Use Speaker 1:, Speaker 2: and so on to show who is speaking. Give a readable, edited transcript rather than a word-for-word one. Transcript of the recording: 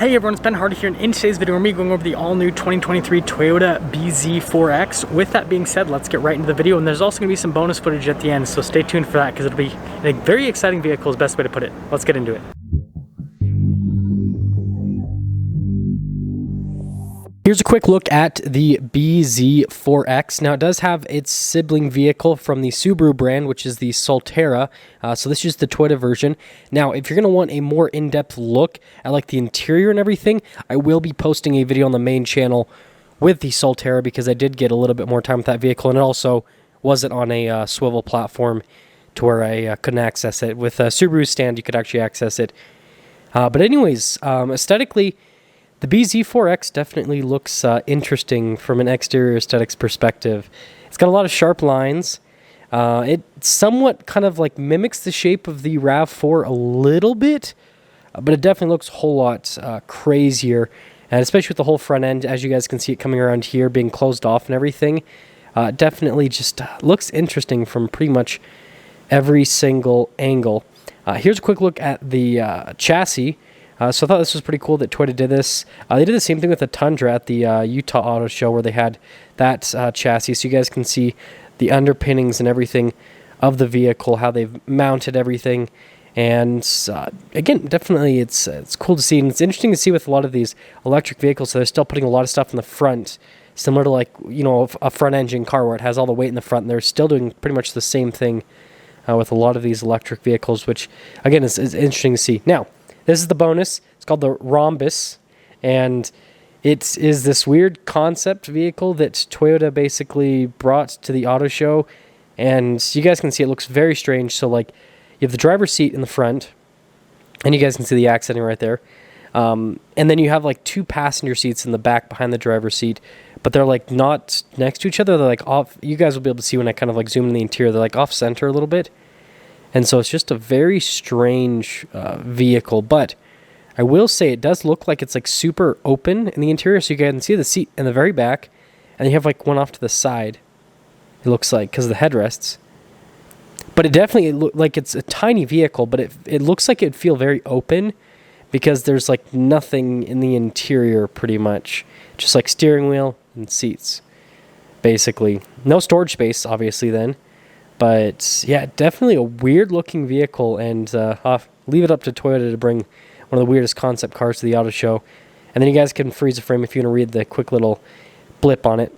Speaker 1: Hey everyone, it's Ben Hardy here, and in today's video we're going over the all-new 2023 Toyota BZ4X. With that being said, let's get right into the video, and there's also going to be some bonus footage at the end, so stay tuned for that because it'll be a very exciting vehicle is the best way to put it. Let's get into it. Here's a quick look at the BZ4X. Now it does have its sibling vehicle from the Subaru brand, which is the Solterra. So this is the Toyota version. Now, if you're going to want a more in-depth look at like the interior and everything, I will be posting a video on the main channel with the Solterra because I did get a little bit more time with that vehicle, and it also wasn't on a swivel platform to where I couldn't access it. With a Subaru stand, you could actually access it. But anyways, aesthetically, the BZ4X definitely looks interesting from an exterior aesthetics perspective. It's got a lot of sharp lines. It somewhat kind of like mimics the shape of the RAV4 a little bit, but it definitely looks a whole lot crazier, and especially with the whole front end, as you guys can see it coming around here, being closed off and everything. Definitely just looks interesting from pretty much every single angle. Here's a quick look at the chassis. So I thought this was pretty cool that Toyota did this. They did the same thing with the Tundra at the Utah Auto Show, where they had that chassis, so you guys can see the underpinnings and everything of the vehicle, how they've mounted everything. And again, definitely it's cool to see, and it's interesting to see with a lot of these electric vehicles. So they're still putting a lot of stuff in the front, similar to like, you know, a front engine car where it has all the weight in the front, and they're still doing pretty much the same thing with a lot of these electric vehicles, which again is interesting to see. Now, this is the bonus. It's called the Rhombus, and it is this weird concept vehicle that Toyota basically brought to the auto show, and you guys can see it looks very strange. So like, you have the driver's seat in the front, and you guys can see the accenting right there, and then you have like two passenger seats in the back behind the driver's seat, but they're like not next to each other. They're like off. You guys will be able to see when I kind of like zoom in the interior. They're like off center a little bit. And so it's just a very strange vehicle, but I will say it does look like it's like super open in the interior, so you can see the seat in the very back, and you have like one off to the side, it looks like, because of the headrests. But it definitely looks like it's a tiny vehicle, but it looks like it'd feel very open because there's like nothing in the interior pretty much. Just like steering wheel and seats, basically. No storage space, obviously, then. But yeah, definitely a weird looking vehicle, and I'll leave it up to Toyota to bring one of the weirdest concept cars to the auto show. And then you guys can freeze the frame if you want to read the quick little blip on it.